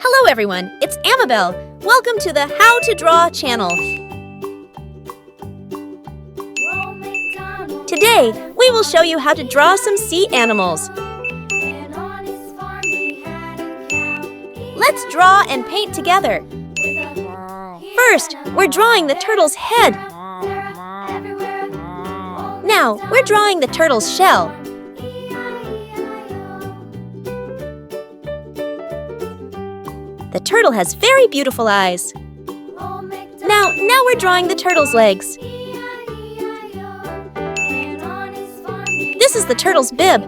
Hello everyone, it's Amabel. Welcome to the How to Draw channel. Today, we will show you how to draw some sea animals. Let's draw and paint together. First, we're drawing the turtle's head. Now, we're drawing the turtle's shell. The turtle has very beautiful eyes. Now we're drawing the turtle's legs. This is the turtle's bib.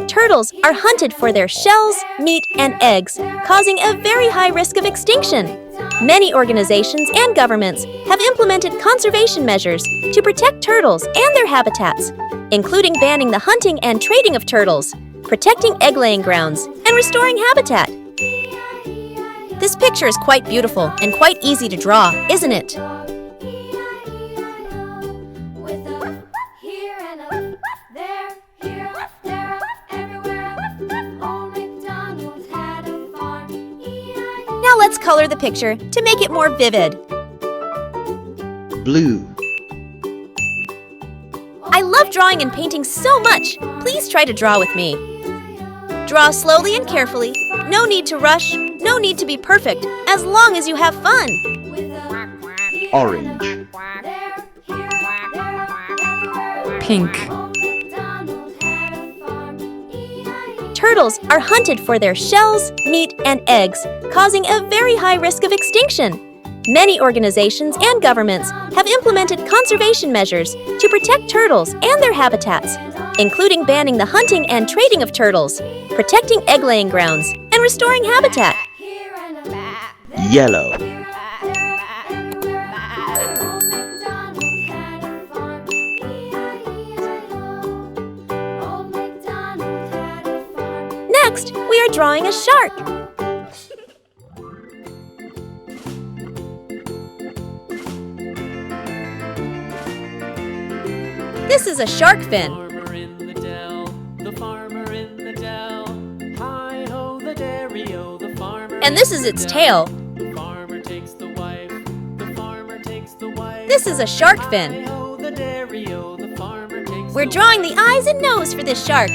Turtles are hunted for their shells, meat, and eggs, causing a very high risk of extinction. Many organizations and governments have implemented conservation measures to protect turtles and their habitats, including banning the hunting and trading of turtles, protecting egg-laying grounds, and restoring habitat. This picture is quite beautiful and quite easy to draw, isn't it? Now let's color the picture to make it more vivid. Blue. I love drawing and painting so much. Please try to draw with me. Draw slowly and carefully. No need to rush. No need to be perfect, as long as you have fun. Orange. Pink. Turtles are hunted for their shells, meat, and eggs, causing a very high risk of extinction. Many organizations and governments have implemented conservation measures to protect turtles and their habitats, including banning the hunting and trading of turtles, protecting egg-laying grounds, and restoring habitat. Yellow. Next, we are drawing a shark. This is a shark fin. And this is its tail. This is a shark fin. We're drawing the eyes and nose for this shark.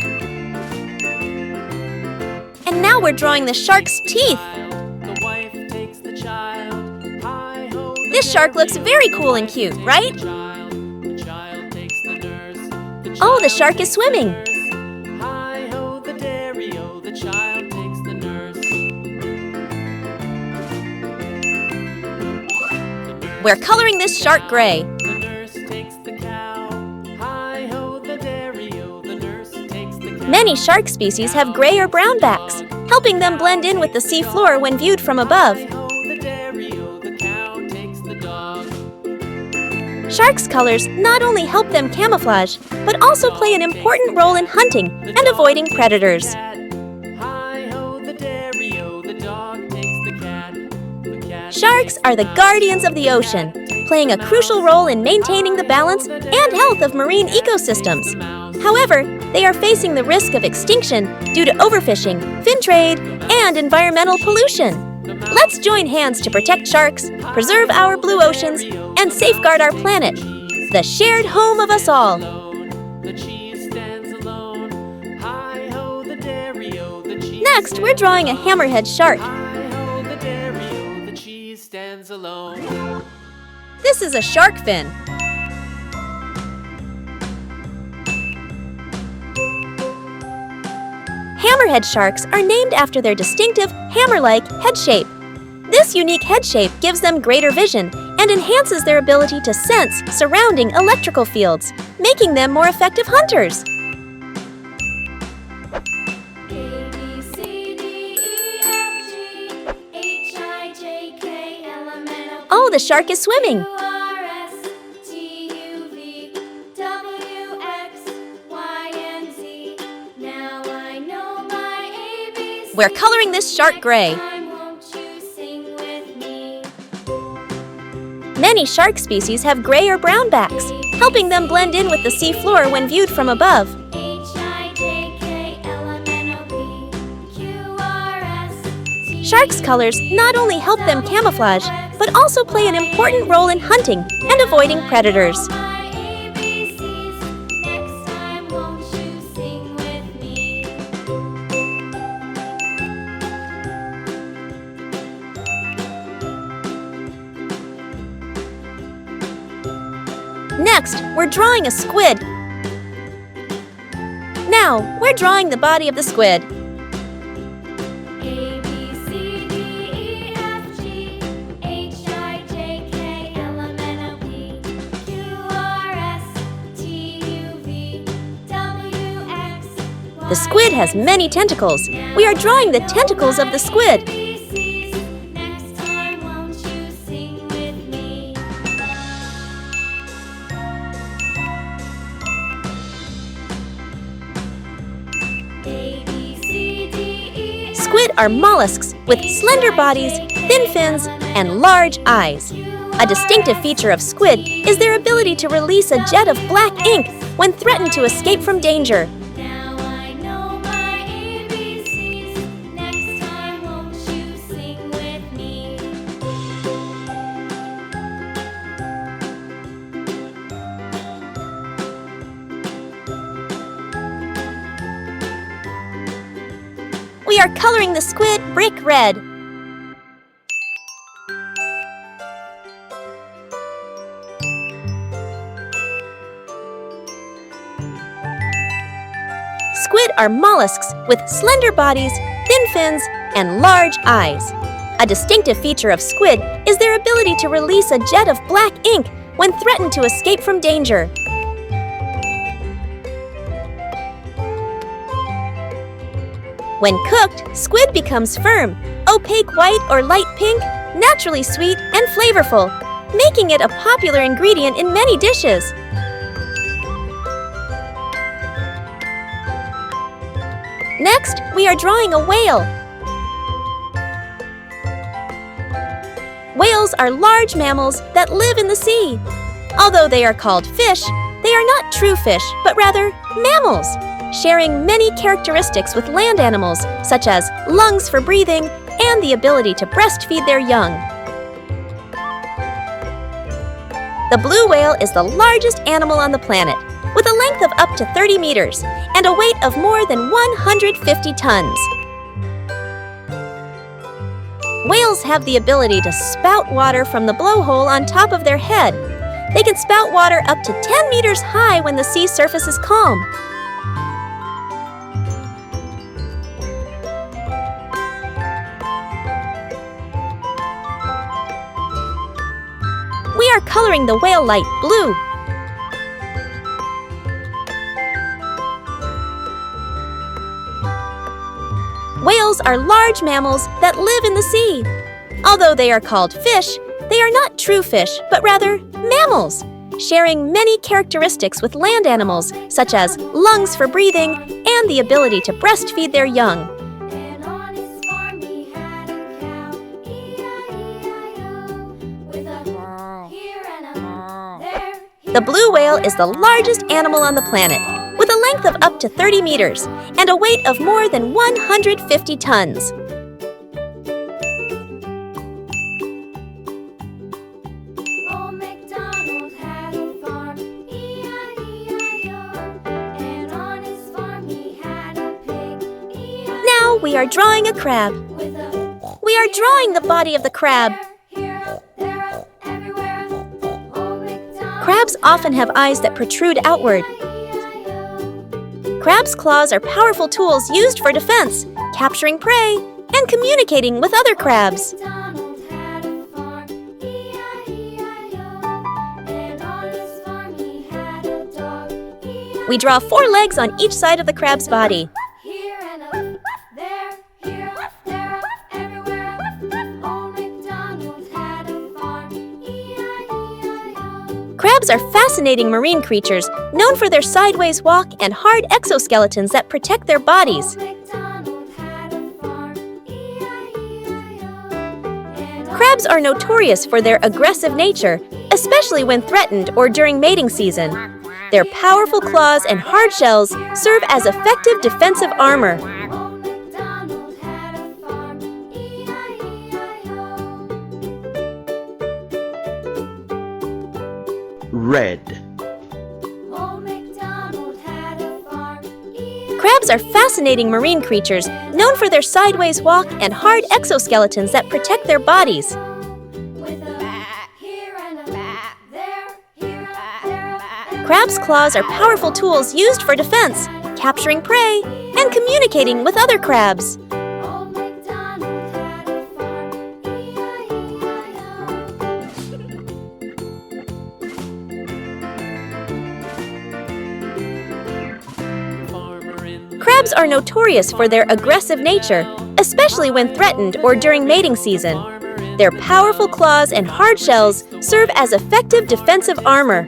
And now we're drawing the shark's teeth. This shark looks very cool and cute, right? Oh, the shark is swimming. We're coloring this shark gray. Many shark species have gray or brown backs, helping them blend in with the sea floor when viewed from above. Sharks' colors not only help them camouflage, but also play an important role in hunting and avoiding predators. Sharks are the guardians of the ocean, playing a crucial role in maintaining the balance and health of marine ecosystems. However, they are facing the risk of extinction due to overfishing, fin trade, and environmental pollution. Let's join hands to protect sharks, preserve our blue oceans, and safeguard our planet, the shared home of us all. Next, we're drawing a hammerhead shark. This is a shark fin. Hammerhead sharks are named after their distinctive hammer-like head shape. This unique head shape gives them greater vision and enhances their ability to sense surrounding electrical fields, making them more effective hunters. Oh, the shark is swimming. We're coloring this shark gray. Many shark species have gray or brown backs, helping them blend in with the sea floor when viewed from above. Sharks' colors not only help them camouflage, but also play an important role in hunting and avoiding predators. Next, we're drawing a squid. Now, we're drawing the body of the squid. The squid has many tentacles. We are drawing the tentacles of the squid. Squid are mollusks with slender bodies, thin fins, and large eyes. A distinctive feature of squid is their ability to release a jet of black ink when threatened to escape from danger. We are coloring the squid brick red. Squid are mollusks with slender bodies, thin fins, and large eyes. A distinctive feature of squid is their ability to release a jet of black ink when threatened to escape from danger. When cooked, squid becomes firm, opaque white or light pink, naturally sweet and flavorful, making it a popular ingredient in many dishes. Next, we are drawing a whale. Whales are large mammals that live in the sea. Although they are called fish, they are not true fish, but rather mammals, sharing many characteristics with land animals, such as lungs for breathing and the ability to breastfeed their young. The blue whale is the largest animal on the planet, with a length of up to 30 meters and a weight of more than 150 tons. Whales have the ability to spout water from the blowhole on top of their head. They can spout water up to 10 meters high when the sea surface is calm. We are coloring the whale light blue. Whales are large mammals that live in the sea. Although they are called fish, they are not true fish, but rather mammals, sharing many characteristics with land animals, such as lungs for breathing and the ability to breastfeed their young. The blue whale is the largest animal on the planet, with a length of up to 30 meters and a weight of more than 150 tons. Now we are drawing a crab. We are drawing the body of the crab. Crabs often have eyes that protrude outward. Crabs' claws are powerful tools used for defense, capturing prey, and communicating with other crabs. We draw 4 legs on each side of the crab's body. Crabs are fascinating marine creatures known for their sideways walk and hard exoskeletons that protect their bodies. Crabs are notorious for their aggressive nature, especially when threatened or during mating season. Their powerful claws and hard shells serve as effective defensive armor. red. Crabs are fascinating marine creatures known for their sideways walk and hard exoskeletons that protect their bodies. Crabs' claws are powerful tools used for defense, capturing prey, and communicating with other crabs. Crabs are notorious for their aggressive nature, especially when threatened or during mating season. Their powerful claws and hard shells serve as effective defensive armor.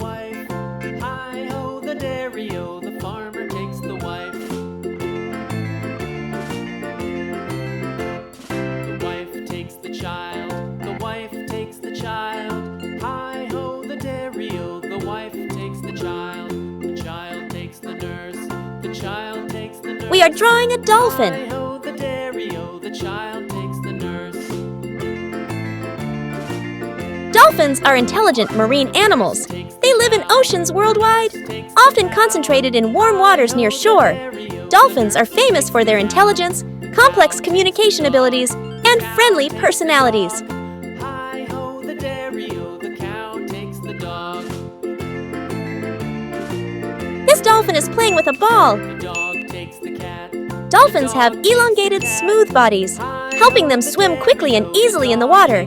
We are drawing a dolphin. Dolphins are intelligent marine animals. They live in oceans worldwide, often concentrated in warm waters near shore. Dolphins are famous for their intelligence, complex communication abilities, and friendly personalities. This dolphin is playing with a ball. Dolphins have elongated, smooth bodies, helping them swim quickly and easily in the water.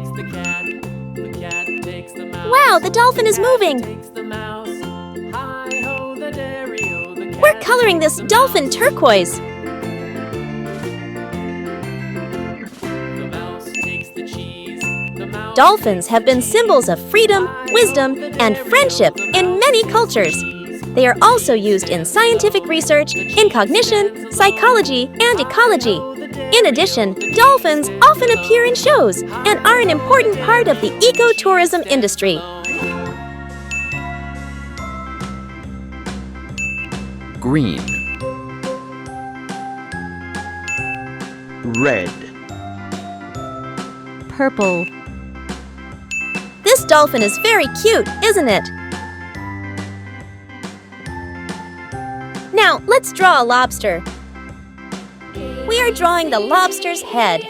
Wow, the dolphin is moving! We're coloring this dolphin turquoise. Dolphins have been symbols of freedom, wisdom, and friendship in many cultures. They are also used in scientific research, in cognition, psychology, and ecology. In addition, dolphins often appear in shows and are an important part of the ecotourism industry. Green. Red. Purple. This dolphin is very cute, isn't it? Now, let's draw a lobster. We are drawing the lobster's head.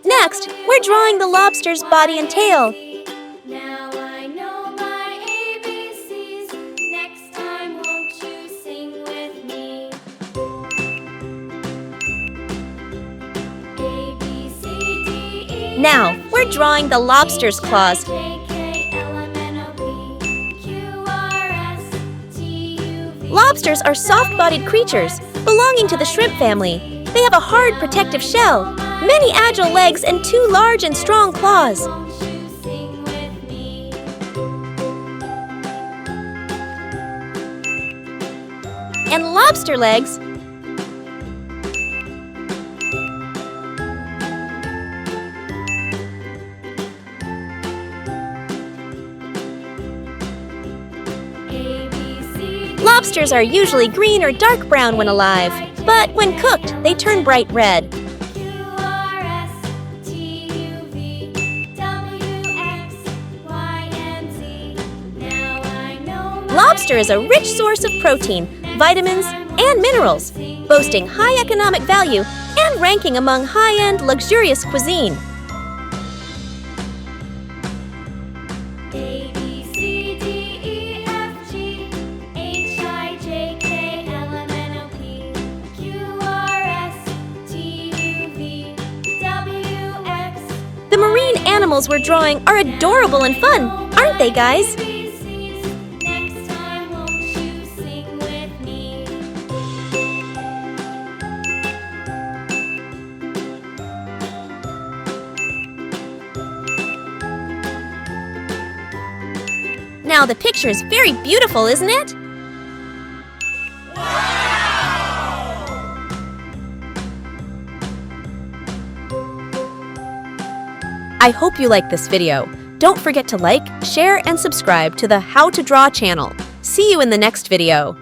Next, we're drawing the lobster's body and tail. Now I know my ABCs. Next time, won't you sing with me? A, B, C, D, E. Now, we're drawing the lobster's claws. Lobsters are soft-bodied creatures belonging to the shrimp family. They have a hard protective shell, many agile legs, and 2 large and strong claws. And lobster legs Lobsters are usually green or dark brown when alive, but when cooked, they turn bright red. Lobster is a rich source of protein, vitamins, and minerals, boasting high economic value and ranking among high-end, luxurious cuisine. The marine animals we're drawing are adorable and fun, aren't they, guys? Now the picture is very beautiful, isn't it? I hope you like this video. Don't forget to like, share, and subscribe to the How to Draw channel. See you in the next video.